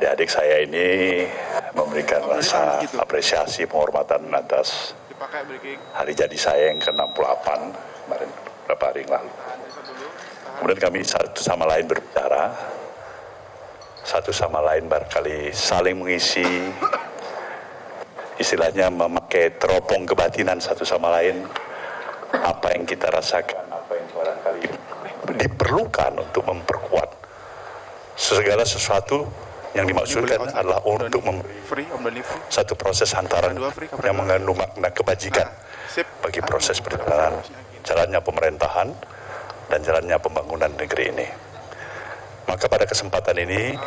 adik-adik saya ini memberikan rasa apresiasi penghormatan atas hari jadi saya yang ke-68 kemarin beberapa hari yang lalu. Kemudian kami satu sama lain berbicara, satu sama lain barangkali saling mengisi, istilahnya memakai teropong kebatinan satu sama lain, apa yang kita rasakan, apa yang barangkali diperlukan untuk memperkuat segala sesuatu yang dimaksudkan adalah untuk memberi satu proses hantaran yang mengandung makna kebajikan bagi proses perjalanan jalannya pemerintahan dan jalannya pembangunan negeri ini. Maka pada kesempatan ini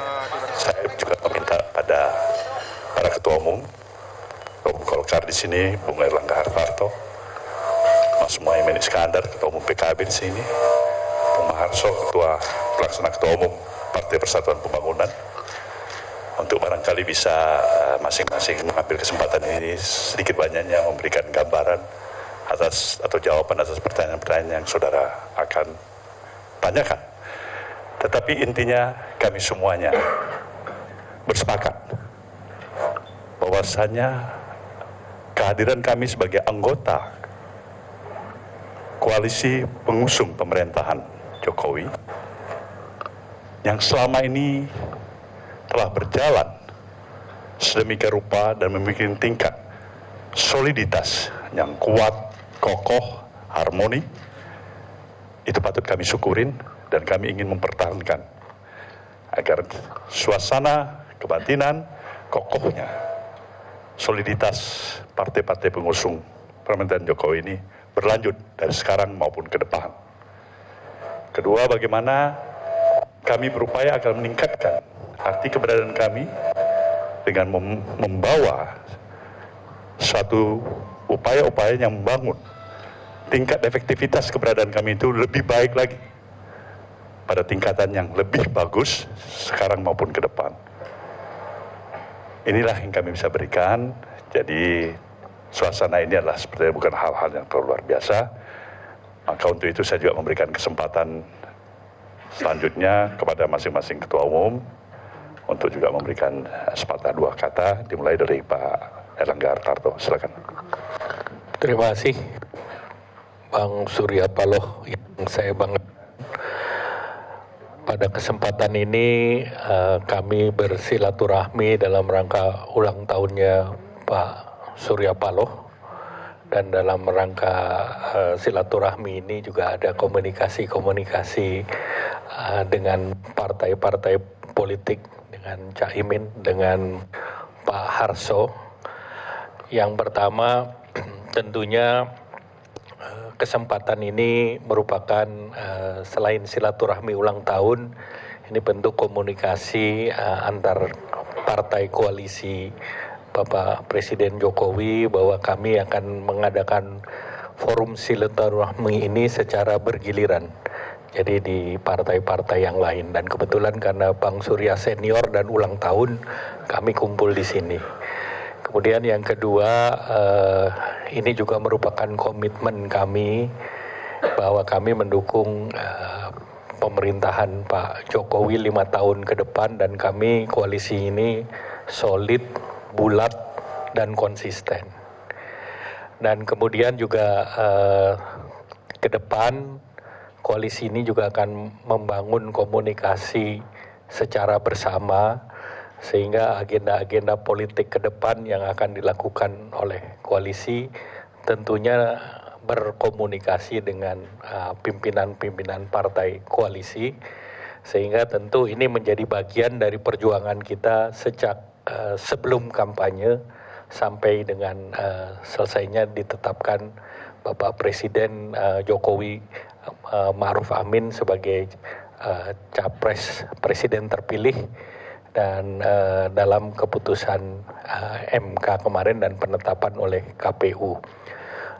saya juga meminta pada para ketua umum Golkar di sini, Bung Erlangga Hartarto, Mas Muhaimin Iskandar, ketua umum PKB di sini, Bung Maharso, pelaksana ketua umum Partai Persatuan Pembangunan, untuk barangkali bisa masing-masing mengambil kesempatan ini sedikit banyaknya memberikan gambaran atas atau jawaban atas pertanyaan-pertanyaan yang saudara akan tanyakan. Tetapi intinya kami semuanya bersepakat bahwasanya kehadiran kami sebagai anggota koalisi pengusung pemerintahan Jokowi yang selama ini telah berjalan sedemikian rupa dan memiliki tingkat soliditas yang kuat, kokoh, harmoni, itu patut kami syukurin dan kami ingin mempertahankan agar suasana kebatinan, kokohnya, soliditas partai-partai pengusung pemerintahan Jokowi ini berlanjut dari sekarang maupun ke depan. Kedua, bagaimana kami berupaya agar meningkatkan arti keberadaan kami dengan membawa suatu upaya-upaya yang membangun tingkat efektivitas keberadaan kami itu lebih baik lagi pada tingkatan yang lebih bagus sekarang maupun ke depan. Inilah yang kami bisa berikan. Jadi suasana ini adalah sepertinya bukan hal-hal yang terlalu luar biasa. Maka untuk itu saya juga memberikan kesempatan selanjutnya kepada masing-masing ketua umum untuk juga memberikan sepatah dua kata, dimulai dari Pak Erlangga Hartarto. Silakan. Terima kasih Bang Surya Paloh yang saya banggakan. Pada kesempatan ini kami bersilaturahmi dalam rangka ulang tahunnya Pak Surya Paloh. Dan dalam rangka silaturahmi ini juga ada komunikasi-komunikasi dengan partai-partai politik, dengan Caimin, dengan Pak Harso. Yang pertama tentunya kesempatan ini merupakan selain silaturahmi ulang tahun, ini bentuk komunikasi antar partai koalisi Bapak Presiden Jokowi bahwa kami akan mengadakan forum silaturahmi ini secara bergiliran. Jadi di partai-partai yang lain, dan kebetulan karena Bang Surya senior dan ulang tahun, kami kumpul di sini. Kemudian yang kedua, ini juga merupakan komitmen kami bahwa kami mendukung pemerintahan Pak Jokowi 5 tahun ke depan, dan kami koalisi ini solid, bulat, dan konsisten. Dan kemudian juga ke depan koalisi ini juga akan membangun komunikasi secara bersama, sehingga agenda-agenda politik ke depan yang akan dilakukan oleh koalisi tentunya berkomunikasi dengan pimpinan-pimpinan partai koalisi, sehingga tentu ini menjadi bagian dari perjuangan kita sejak sebelum kampanye sampai dengan selesainya ditetapkan Bapak Presiden Jokowi Ma'ruf Amin sebagai capres presiden terpilih, dan dalam keputusan MK kemarin dan penetapan oleh KPU.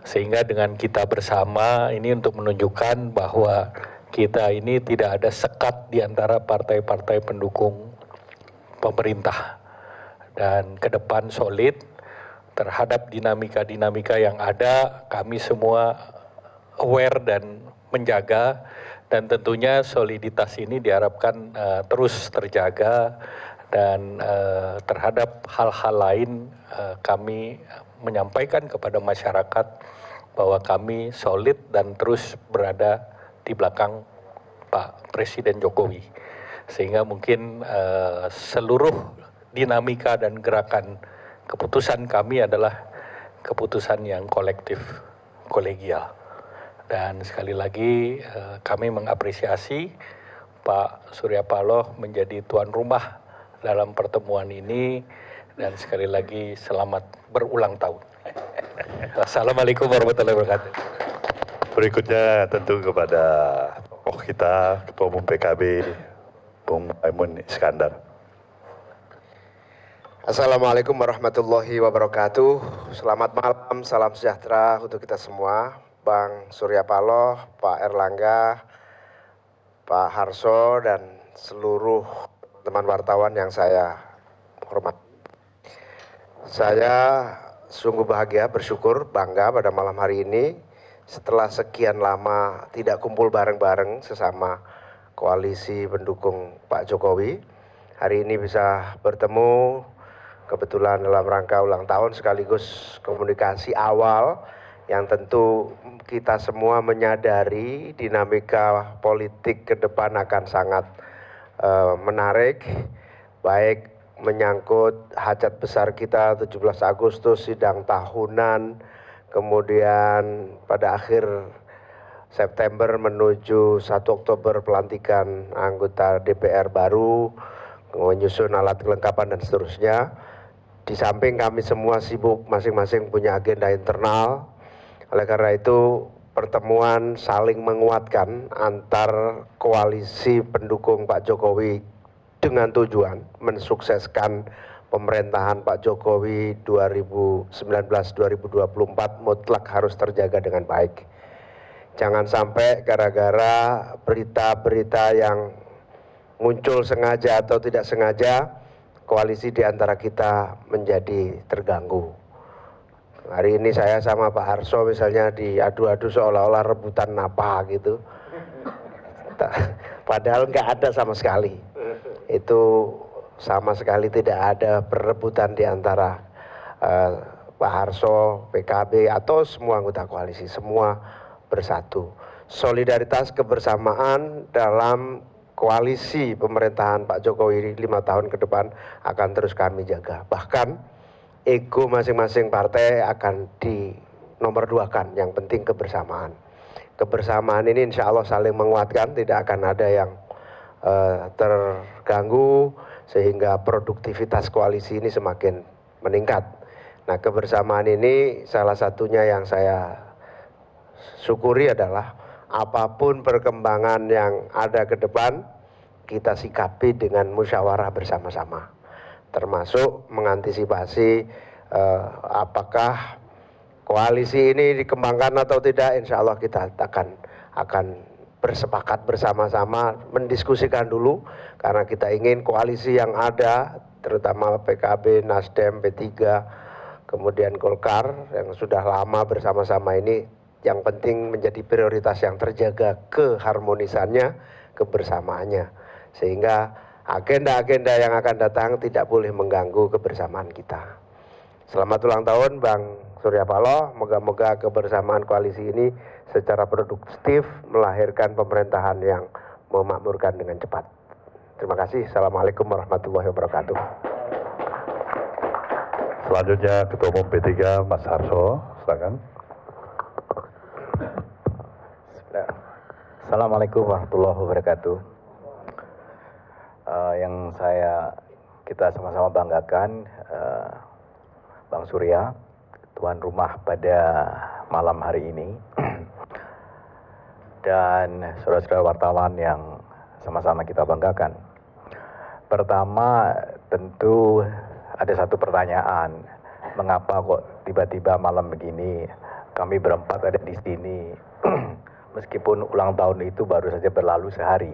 Sehingga dengan kita bersama ini untuk menunjukkan bahwa kita ini tidak ada sekat di antara partai-partai pendukung pemerintah, dan ke depan solid terhadap dinamika-dinamika yang ada. Kami semua aware dan menjaga, dan tentunya soliditas ini diharapkan terus terjaga Dan terhadap hal-hal lain kami menyampaikan kepada masyarakat bahwa kami solid dan terus berada di belakang Pak Presiden Jokowi. Sehingga mungkin seluruh dinamika dan gerakan keputusan kami adalah keputusan yang kolektif, kolegial. Dan sekali lagi kami mengapresiasi Pak Surya Paloh menjadi tuan rumah dalam pertemuan ini, dan sekali lagi selamat berulang tahun. Assalamualaikum warahmatullahi wabarakatuh. Berikutnya tentu kepada tokoh kita, Ketua Umum PKB, Bung Muhaimin Iskandar. Assalamualaikum warahmatullahi wabarakatuh. Selamat malam, salam sejahtera untuk kita semua. Bang Surya Paloh, Pak Erlangga, Pak Harso, dan seluruh teman wartawan yang saya hormati. Saya sungguh bahagia, bersyukur, bangga pada malam hari ini setelah sekian lama tidak kumpul bareng-bareng sesama koalisi pendukung Pak Jokowi. Hari ini bisa bertemu kebetulan dalam rangka ulang tahun sekaligus komunikasi awal yang tentu kita semua menyadari dinamika politik ke depan akan sangat menarik, baik menyangkut hajat besar kita 17 Agustus, sidang tahunan, kemudian pada akhir September menuju 1 Oktober pelantikan anggota DPR baru, menyusun alat kelengkapan dan seterusnya. Di samping kami semua sibuk masing-masing punya agenda internal, oleh karena itu pertemuan saling menguatkan antar koalisi pendukung Pak Jokowi dengan tujuan mensukseskan pemerintahan Pak Jokowi 2019-2024 mutlak harus terjaga dengan baik. Jangan sampai gara-gara berita-berita yang muncul sengaja atau tidak sengaja, koalisi di antara kita menjadi terganggu. Hari ini saya sama Pak Harso misalnya diadu-adu seolah-olah rebutan apa gitu. Padahal nggak ada sama sekali. Itu sama sekali tidak ada perebutan di antara Pak Harso, PKB atau semua anggota koalisi. Semua bersatu. Solidaritas kebersamaan dalam koalisi pemerintahan Pak Jokowi 5 tahun ke depan akan terus kami jaga. Bahkan ego masing-masing partai akan dinomorduakan, yang penting kebersamaan. Kebersamaan ini insya Allah saling menguatkan, tidak akan ada yang terganggu, sehingga produktivitas koalisi ini semakin meningkat. Nah, kebersamaan ini salah satunya yang saya syukuri adalah apapun perkembangan yang ada ke depan, kita sikapi dengan musyawarah bersama-sama. Termasuk mengantisipasi apakah koalisi ini dikembangkan atau tidak. Insya Allah kita akan bersepakat bersama-sama, mendiskusikan dulu, karena kita ingin koalisi yang ada, terutama PKB, Nasdem, P3, kemudian Golkar yang sudah lama bersama-sama ini, yang penting menjadi prioritas yang terjaga keharmonisannya, kebersamaannya, sehingga agenda-agenda yang akan datang tidak boleh mengganggu kebersamaan kita. Selamat ulang tahun Bang Surya Paloh, moga-moga kebersamaan koalisi ini secara produktif melahirkan pemerintahan yang memakmurkan dengan cepat. Terima kasih. Assalamualaikum warahmatullahi wabarakatuh. Selanjutnya Ketua Umum P3 Mas Harso, silakan. Assalamualaikum warahmatullahi wabarakatuh. Yang kita sama-sama banggakan, Bang Surya, tuan rumah pada malam hari ini, dan saudara-saudara wartawan yang sama-sama kita banggakan. Pertama, tentu ada satu pertanyaan, mengapa kok tiba-tiba malam begini kami berempat ada di sini, meskipun ulang tahun itu baru saja berlalu sehari.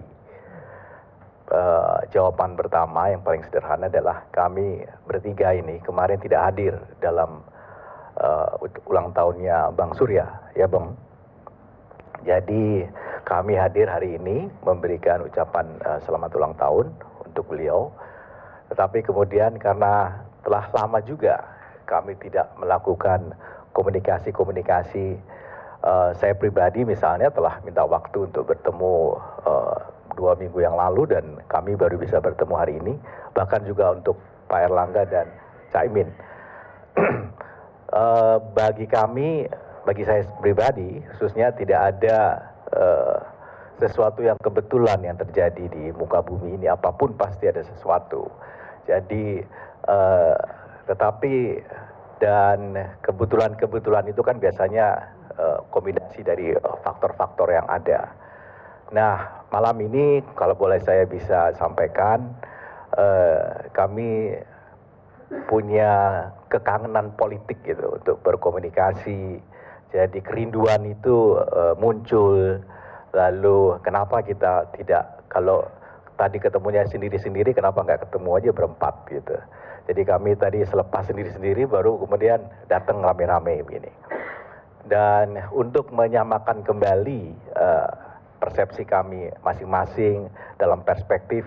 Jawaban pertama yang paling sederhana adalah kami bertiga ini kemarin tidak hadir dalam ulang tahunnya Bang Surya, ya Bang. Jadi kami hadir hari ini memberikan ucapan selamat ulang tahun untuk beliau, Tetapi kemudian karena telah lama juga kami tidak melakukan komunikasi-komunikasi, saya pribadi misalnya telah minta waktu untuk bertemu 2 minggu yang lalu dan kami baru bisa bertemu hari ini, bahkan juga untuk Pak Erlangga dan Caimin. Bagi kami, bagi saya pribadi khususnya tidak ada sesuatu yang kebetulan yang terjadi di muka bumi ini, apapun pasti ada sesuatu. Jadi tetapi dan kebetulan-kebetulan itu kan biasanya kombinasi dari faktor-faktor yang ada. Nah, malam ini kalau boleh saya bisa sampaikan, kami punya kekangenan politik gitu untuk berkomunikasi. Jadi kerinduan itu muncul. Lalu kenapa kita tidak, kalau tadi ketemunya sendiri-sendiri, kenapa nggak ketemu aja berempat gitu. Jadi kami tadi selepas sendiri-sendiri baru kemudian datang rame-rame begini. Dan untuk menyamakan kembali persepsi kami masing-masing dalam perspektif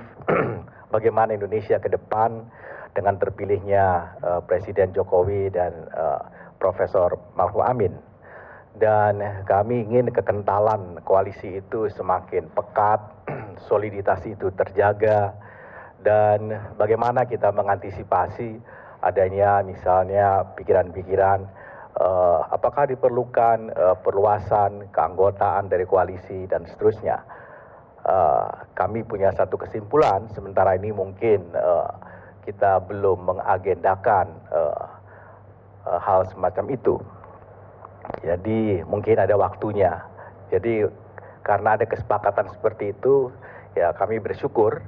bagaimana Indonesia ke depan dengan terpilihnya Presiden Jokowi dan Profesor Ma'ruf Amin. Dan kami ingin kekentalan koalisi itu semakin pekat, soliditas itu terjaga, dan bagaimana kita mengantisipasi adanya misalnya pikiran-pikiran apakah diperlukan perluasan keanggotaan dari koalisi dan seterusnya. Kami punya satu kesimpulan, sementara ini mungkin kita belum mengagendakan hal semacam itu. Jadi mungkin ada waktunya. Jadi karena ada kesepakatan seperti itu, ya kami bersyukur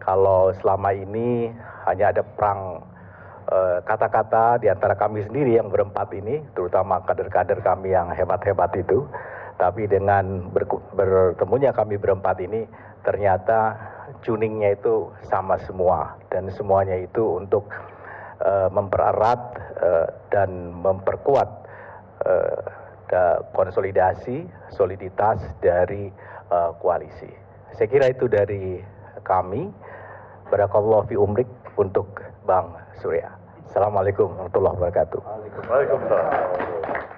kalau selama ini hanya ada perang kata-kata di antara kami sendiri yang berempat ini, terutama kader-kader kami yang hebat-hebat itu. Tapi dengan bertemunya kami berempat ini, ternyata tuningnya itu sama semua. Dan semuanya itu untuk mempererat dan memperkuat konsolidasi, soliditas dari koalisi. Saya kira itu dari kami. Barakallahu fi umrik untuk Bang Surya. Assalamualaikum warahmatullahi wabarakatuh. Waalaikumsalam.